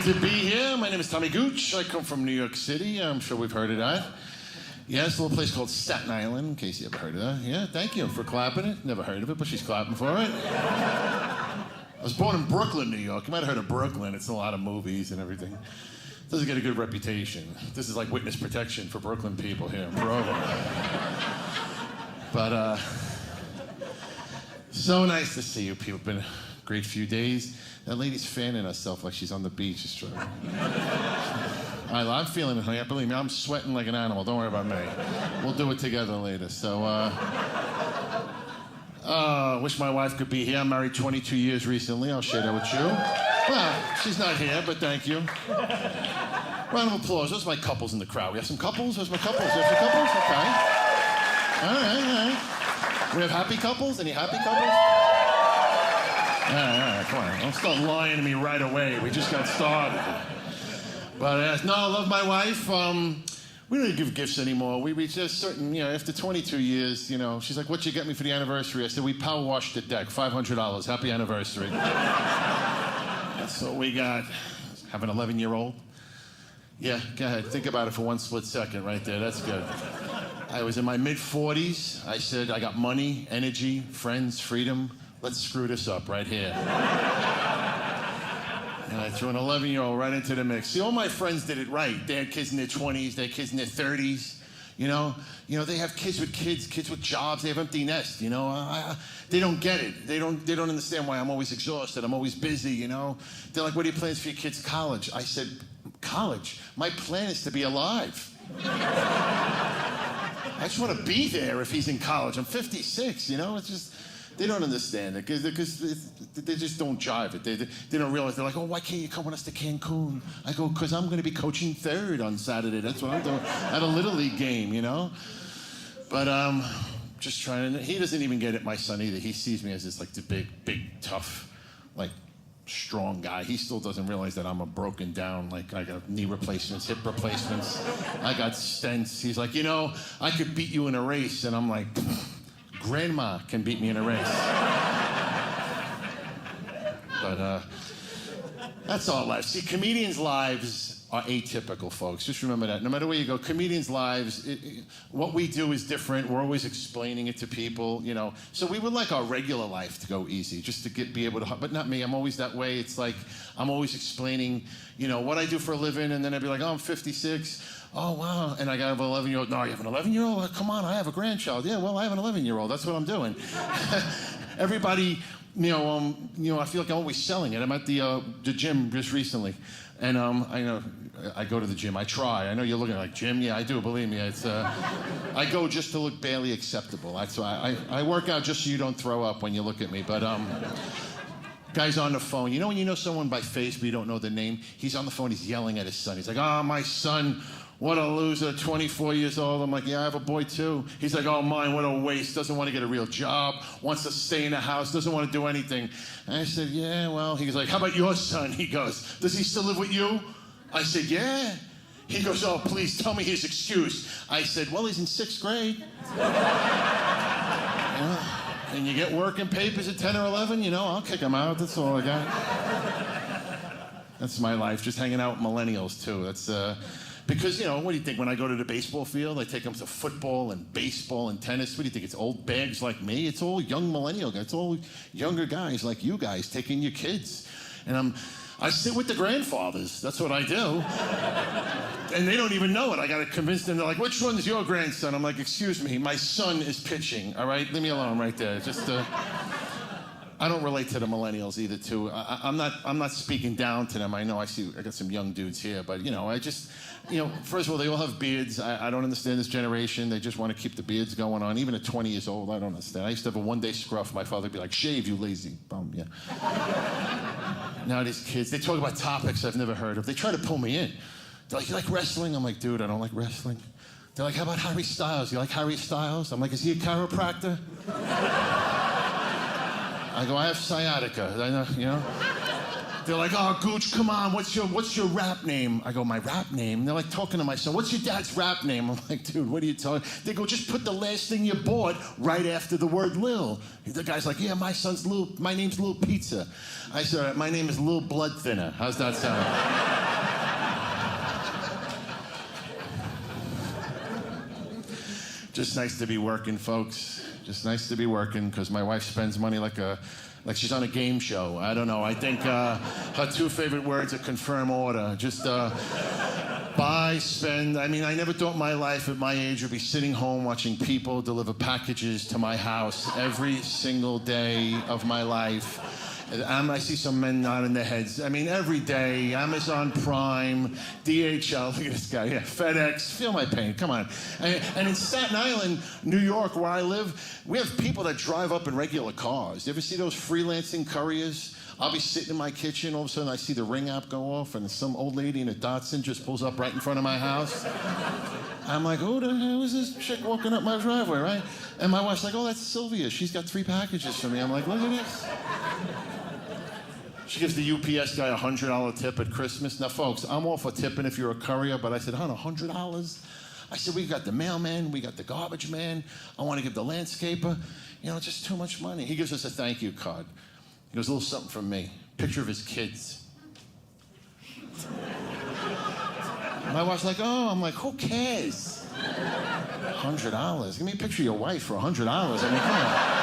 To be here. My name is Tommy Gooch. I come from New York City. I'm sure we've heard of that. Yeah, it's a little place called Staten Island, in case you ever heard of that. Yeah, thank you for clapping it. Never heard of it, but she's clapping for it. I was born in Brooklyn, New York. You might have heard of Brooklyn. It's a lot of movies and everything. Doesn't get a good reputation. This is like witness protection for Brooklyn people here in Boredom. But, so nice to see you people. Been a great few days. That lady's fanning herself like she's on the beach. Just trying. I'm feeling it, honey. Believe me, I'm sweating like an animal. Don't worry about me. We'll do it together later. So, wish my wife could be here. I'm married 22 years recently. I'll share that with you. Well, she's not here, but thank you. Round of applause. Those are my couples in the crowd. We have some couples? Those are my couples. There's some couples? Okay. All right. We have happy couples? Any happy couples? All right, come on. Don't start lying to me right away. We just got started. But no, I love my wife. We don't give gifts anymore. We just certain, after 22 years, she's like, "What'd you get me for the anniversary?" I said, "We power washed the deck, $500. Happy anniversary." That's what we got. Have an 11-year-old? Yeah, go ahead. Think about it for one split second right there. That's good. I was in my mid-40s. I said, I got money, energy, friends, freedom. Let's screw this up right here. And I threw an 11-year-old right into the mix. See, all my friends did it right. They had kids in their 20s, they had kids in their 30s. They have kids with jobs, they have empty nests, they don't get it. They don't understand why I'm always exhausted, I'm always busy, They're like, "What are your plans for your kids' college?" I said, "College? My plan is to be alive." I just want to be there if he's in college. I'm 56, it's just... They don't understand it because they just don't jive it. They don't realize. They're like, "Oh, why can't you come with us to Cancun?" I go, "Because I'm going to be coaching third on Saturday. That's what I'm doing at a Little League game, But just trying to. He doesn't even get it, my son, either. He sees me as this like the big, tough, like strong guy. He still doesn't realize that I'm a broken down. Like I got knee replacements, hip replacements. I got stents. He's like, I could beat you in a race, and I'm like. Grandma can beat me in a race. But that's all life. See, comedians' lives are atypical, folks. Just remember that. No matter where you go, comedians' lives, what we do is different. We're always explaining it to people, So we would like our regular life to go easy, just to be able to, but not me. I'm always that way. It's like I'm always explaining, what I do for a living, and then I'd be like, "Oh, I'm 56. Oh, wow. And I got an 11-year-old. "No, you have an 11-year-old? Come on, I have a grandchild." "Yeah, well, I have an 11-year-old. That's what I'm doing." Everybody, I feel like I'm always selling it. I'm at the gym just recently. And I know I go to the gym. I try. I know you're looking like, "Gym?" Yeah, I do. Believe me. It's I go just to look barely acceptable. That's why I work out just so you don't throw up when you look at me. But guy's on the phone. When you know someone by face but you don't know their name? He's on the phone. He's yelling at his son. He's like, "Oh, my son. What a loser, 24 years old." I'm like, "Yeah, I have a boy too." He's like, "Oh, mine, what a waste. Doesn't want to get a real job, wants to stay in the house, doesn't want to do anything." And I said, "Yeah, well," he was like, "How about your son?" He goes, "Does he still live with you?" I said, "Yeah." He goes, "Oh, please tell me his excuse." I said, "Well, he's in 6th grade." And you get working papers at 10 or 11, I'll kick him out. That's all I got. That's my life, just hanging out with millennials too. That's, because, what do you think? When I go to the baseball field, I take them to football and baseball and tennis. What do you think? It's old bags like me? It's all young millennial guys. It's all younger guys like you guys taking your kids. And I sit with the grandfathers. That's what I do. And they don't even know it. I got to convince them. They're like, "Which one is your grandson?" I'm like, "Excuse me, my son is pitching, all right? Leave me alone right there." Just, I don't relate to the millennials either, too. I'm not speaking down to them. I know I got some young dudes here, but, I just... first of all, they all have beards. I don't understand this generation. They just want to keep the beards going on. Even at 20 years old, I don't understand. I used to have a one-day scruff. My father would be like, "Shave, you lazy bum," yeah. Now these kids, they talk about topics I've never heard of. They try to pull me in. They're like, "You like wrestling?" I'm like, "Dude, I don't like wrestling." They're like, "How about Harry Styles? You like Harry Styles?" I'm like, "Is he a chiropractor?" I go, "I have sciatica." I know, They're like, oh, Gooch, come on, what's your rap name? I go, my rap name? They're like talking to my son, what's your dad's rap name? I'm like, dude, what are you talking? They go, just put the last thing you bought right after the word Lil. The guy's like, yeah, my name's Lil Pizza. I said, my name is Lil Blood Thinner. How's that sound? Just nice to be working, folks. Just nice to be working, because my wife spends money like she's on a game show. I don't know. I think her two favorite words are confirm order. Just buy, spend. I mean, I never thought my life at my age would be sitting home watching people deliver packages to my house every single day of my life. I see some men nodding their heads. I mean, every day, Amazon Prime, DHL, look at this guy, yeah, FedEx, feel my pain, come on. And in Staten Island, New York, where I live, we have people that drive up in regular cars. You ever see those freelancing couriers? I'll be sitting in my kitchen, all of a sudden I see the Ring app go off, and some old lady in a Datsun just pulls up right in front of my house. I'm like, who the hell is this chick walking up my driveway, right? And my wife's like, oh, that's Sylvia. She's got 3 packages for me. I'm like, look at this. She gives the UPS guy a $100 tip at Christmas. Now, folks, I'm all for tipping if you're a courier, but I said, hon, $100? I said, we got the mailman, we got the garbage man. I want to give the landscaper. You know, it's just too much money. He gives us a thank you card. He goes, a little something from me. Picture of his kids. My wife's like, oh, I'm like, who cares? $100. Give me a picture of your wife for $100. I mean, come on.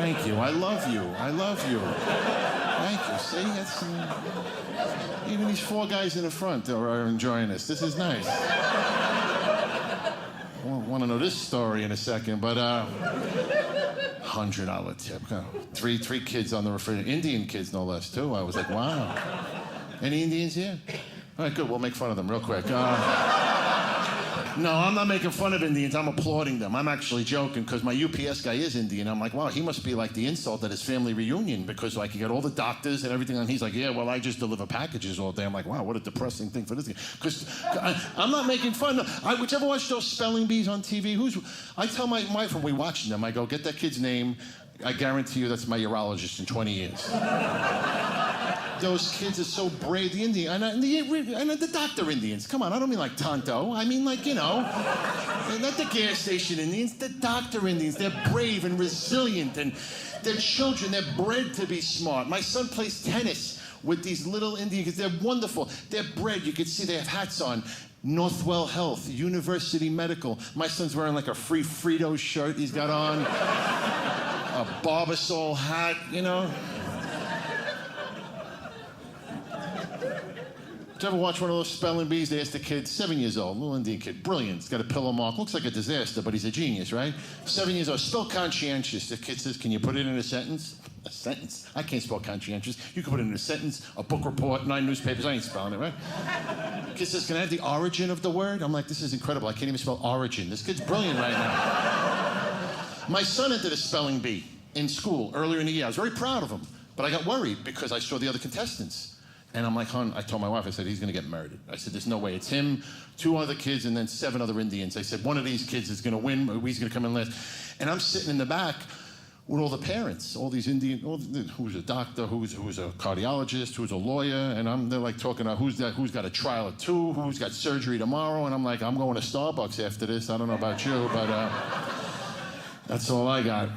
Thank you. I love you. I love you. Thank you. See, that's even these 4 guys in the front are enjoying this. This is nice. I want to know this story in a second, but $100 tip. Three kids on the refrigerator. Indian kids, no less, too. I was like, wow. Any Indians here? All right, good. We'll make fun of them real quick. No, I'm not making fun of Indians. I'm applauding them. I'm actually joking, because my UPS guy is Indian. I'm like, wow, he must be like the insult at his family reunion, because like you got all the doctors and everything, and he's like, yeah, well, I just deliver packages all day. I'm like, wow, what a depressing thing for this guy. Because I'm not making fun. Would you ever watch those spelling bees on TV? I tell my wife when we watching them, I go, get that kid's name. I guarantee you that's my urologist in 20 years. Those kids are so brave. The Indian, and the doctor Indians. Come on, I don't mean like Tonto. I mean like, you know, not the gas station Indians, the doctor Indians. They're brave and resilient, and they're children. They're bred to be smart. My son plays tennis with these little Indian kids. They're wonderful. They're bred. You can see they have hats on. Northwell Health, University Medical. My son's wearing like a free Fritos shirt he's got on. A Barbasol hat, you know. Did you ever watch one of those spelling bees? They asked the kid, 7 years old, little Indian kid, brilliant. He's got a pillow mark. Looks like a disaster, but he's a genius, right? 7 years old. Spell conscientious. The kid says, can you put it in a sentence? A sentence? I can't spell conscientious. You can put it in a sentence, a book report, 9 newspapers. I ain't spelling it, right? The kid says, can I have the origin of the word? I'm like, this is incredible. I can't even spell origin. This kid's brilliant right now. My son entered a spelling bee in school earlier in the year. I was very proud of him, but I got worried because I saw the other contestants. And I'm like, hon, I told my wife, I said, he's going to get murdered. I said, there's no way. It's him, 2 other kids, and then 7 other Indians. I said, one of these kids is going to win, or he's going to come in last. And I'm sitting in the back with all the parents, all these Indian, who's a doctor, who's a cardiologist, who's a lawyer, and they're like talking about who's got a trial at 2, who's got surgery tomorrow, and I'm like, I'm going to Starbucks after this. I don't know about you, but that's all I got.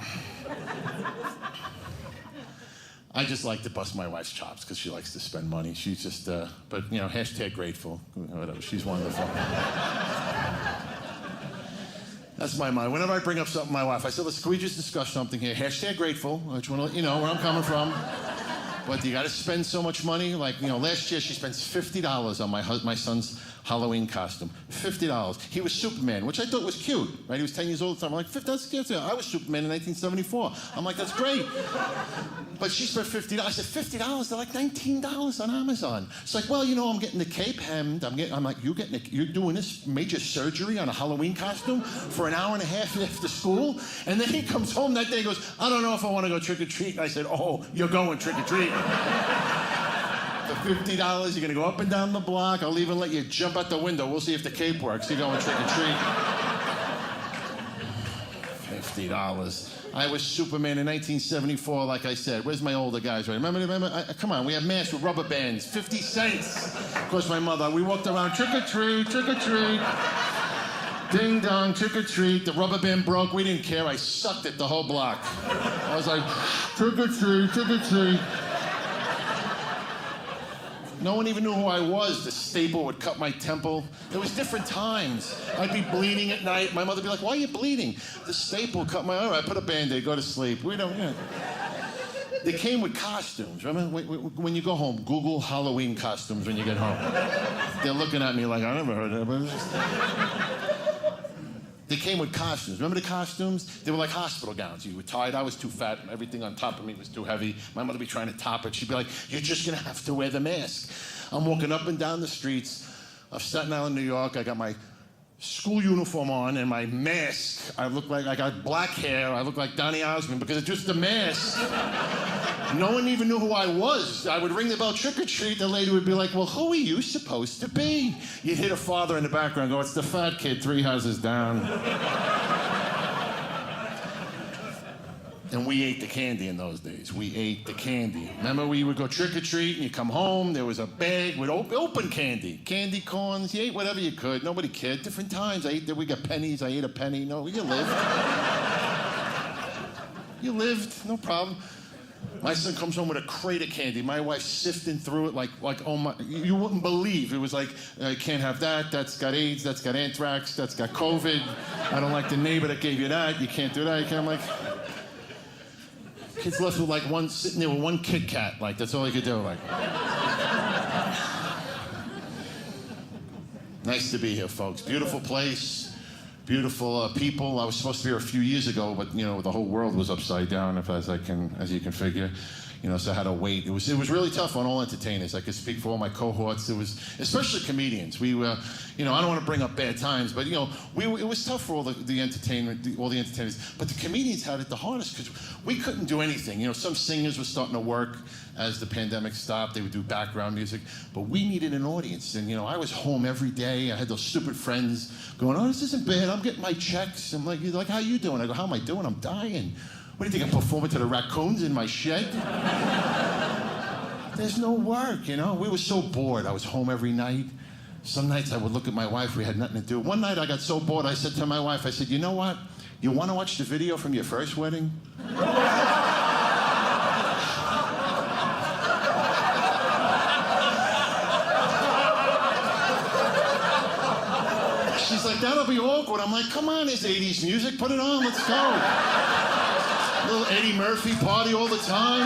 I just like to bust my wife's chops because she likes to spend money. She's just, but you know, #grateful. Whatever. She's wonderful. That's my mind. Whenever I bring up something with my wife, I say, listen, can we just discuss something here? #grateful. I just want to let you know where I'm coming from. But you got to spend so much money. Like, you know, last year she spends $50 on my son's Halloween costume. $50. He was Superman, which I thought was cute, right? He was 10 years old at the time. I'm like, that's cute. I was Superman in 1974. I'm like, that's great. But she spent $50. I said, $50? They're like $19 on Amazon. It's like, well, you know, I'm getting the cape hemmed. I'm like, you're doing this major surgery on a Halloween costume for an hour and a half after school? And then he comes home that day and goes, I don't know if I want to go trick-or-treat. I said, oh, you're going trick-or-treat. For $50, you're going to go up and down the block. I'll even let you jump out the window. We'll see if the cape works. You're going trick-or-treat. $50. I was Superman in 1974, like I said. Where's my older guys? Right? Remember? Come on, we had masks with rubber bands, 50 cents. Of course, my mother, we walked around, trick or treat, trick or treat. Ding dong, trick or treat. The rubber band broke, we didn't care. I sucked it the whole block. I was like, trick or treat, trick or treat. No one even knew who I was. The staple would cut my temple. There was different times. I'd be bleeding at night. My mother'd be like, why are you bleeding? The staple cut my, all right, put a Band-Aid, go to sleep. We don't, yeah. They came with costumes. Remember, when you go home, Google Halloween costumes when you get home. They're looking at me like, I never heard of that. They came with costumes. Remember the costumes? They were like hospital gowns. You were tired. I was too fat. Everything on top of me was too heavy. My mother would be trying to top it. She'd be like, you're just going to have to wear the mask. I'm walking up and down the streets of Staten Island, New York. I got my school uniform on and my mask. I look like I got black hair. I look like Donny Osmond because it's just the mask. No one even knew who I was. I would ring the bell, trick or treat. The lady would be like, well, who are you supposed to be? You'd hit a father in the background, go, it's the fat kid 3 houses down. And we ate the candy in those days. We ate the candy. Remember, we would go trick or treat and you come home, there was a bag with open candy. Candy corns, you ate whatever you could. Nobody cared. Different times. We got pennies, I ate a penny. No, you lived. You lived, no problem. My son comes home with a crate of candy. My wife's sifting through it like oh my, you wouldn't believe. It was like, I can't have that, that's got AIDS, that's got anthrax, that's got COVID. I don't like the neighbor that gave you that, you can't do that. You can't, I'm like, kids left with like sitting there with one Kit Kat, like that's all he could do, like. Nice to be here, folks. Beautiful place. Beautiful people. I was supposed to be here a few years ago, but you know the whole world was upside down, as you can figure. You know, so I had to wait. It was really tough on all entertainers. I could speak for all my cohorts. It was especially comedians. We were, you know, I don't want to bring up bad times, but you know, it was tough for all the entertainment, all the entertainers. But the comedians had it the hardest because we couldn't do anything. You know, some singers were starting to work as the pandemic stopped. They would do background music, but we needed an audience. And you know, I was home every day. I had those stupid friends going, "Oh, this isn't bad. I'm getting my checks." I'm like, "How you doing?" I go, "How am I doing? I'm dying." What do you think, I'm performing to the raccoons in my shed? There's no work, you know? We were so bored. I was home every night. Some nights I would look at my wife, we had nothing to do. One night I got so bored, I said to my wife, I said, you know what? You want to watch the video from your first wedding? She's like, that'll be awkward. I'm like, come on, it's 80s music, put it on, let's go. Little Eddie Murphy party all the time.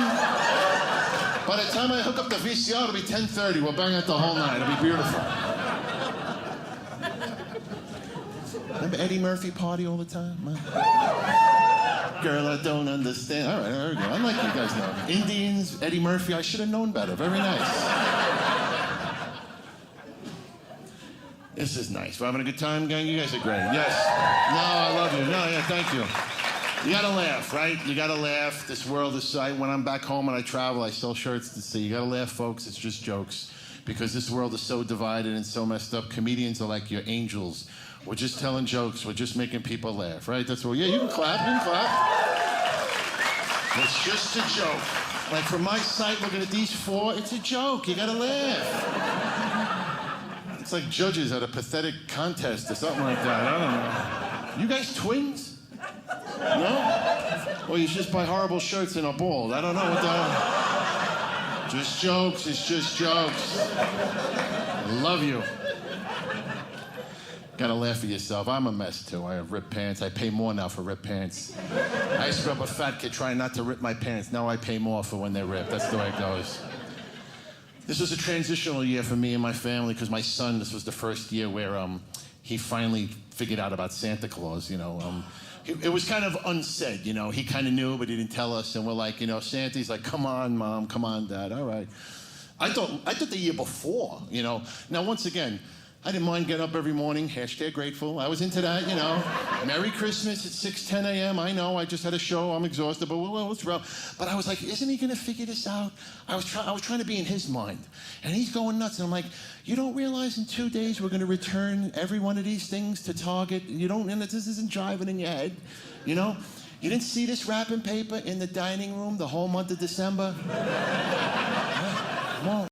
By the time I hook up the VCR, it'll be 10:30. We'll bang it the whole night. It'll be beautiful. Remember Eddie Murphy party all the time? Girl, I don't understand. All right, there we go. I like you guys know. Indians, Eddie Murphy, I should have known better. Very nice. This is nice. We're having a good time, gang? You guys are great. Yes. No, I love you. No, yeah, thank you. You gotta laugh, right? You gotta laugh. This world is, when I'm back home and I travel, I sell shirts to see. You gotta laugh, folks. It's just jokes. Because this world is so divided and so messed up. Comedians are like your angels. We're just telling jokes. We're just making people laugh, right? That's what, yeah, you can clap, you can clap. It's just a joke. Like from my site, looking at these four, it's a joke. You gotta laugh. It's like judges at a pathetic contest or something like that. I don't know. You guys twins? No? Or you just buy horrible shirts and are bald. I don't know what the hell. Just jokes, it's just jokes. I love you. Gotta laugh at yourself. I'm a mess too. I have ripped pants. I pay more now for ripped pants. I used to grow up a fat kid trying not to rip my pants. Now I pay more for when they're ripped. That's the way it goes. This was a transitional year for me and my family because my son, this was the first year where he finally figured out about Santa Claus, you know. It was kind of unsaid, you know. He kind of knew, but he didn't tell us. And we're like, you know, Santa's like, come on, Mom, come on, Dad, all right. I thought the year before, you know. Now, once again, I didn't mind getting up every morning, #grateful. I was into that, you know. Merry Christmas at 6:10 a.m. I know, I just had a show, I'm exhausted, but well, what's wrong? But I was like, isn't he gonna figure this out? I was trying to be in his mind. And he's going nuts, and I'm like, you don't realize in 2 days we're gonna return every one of these things to Target? You don't, and this isn't driving in your head, you know? You didn't see this wrapping paper in the dining room the whole month of December? Come on.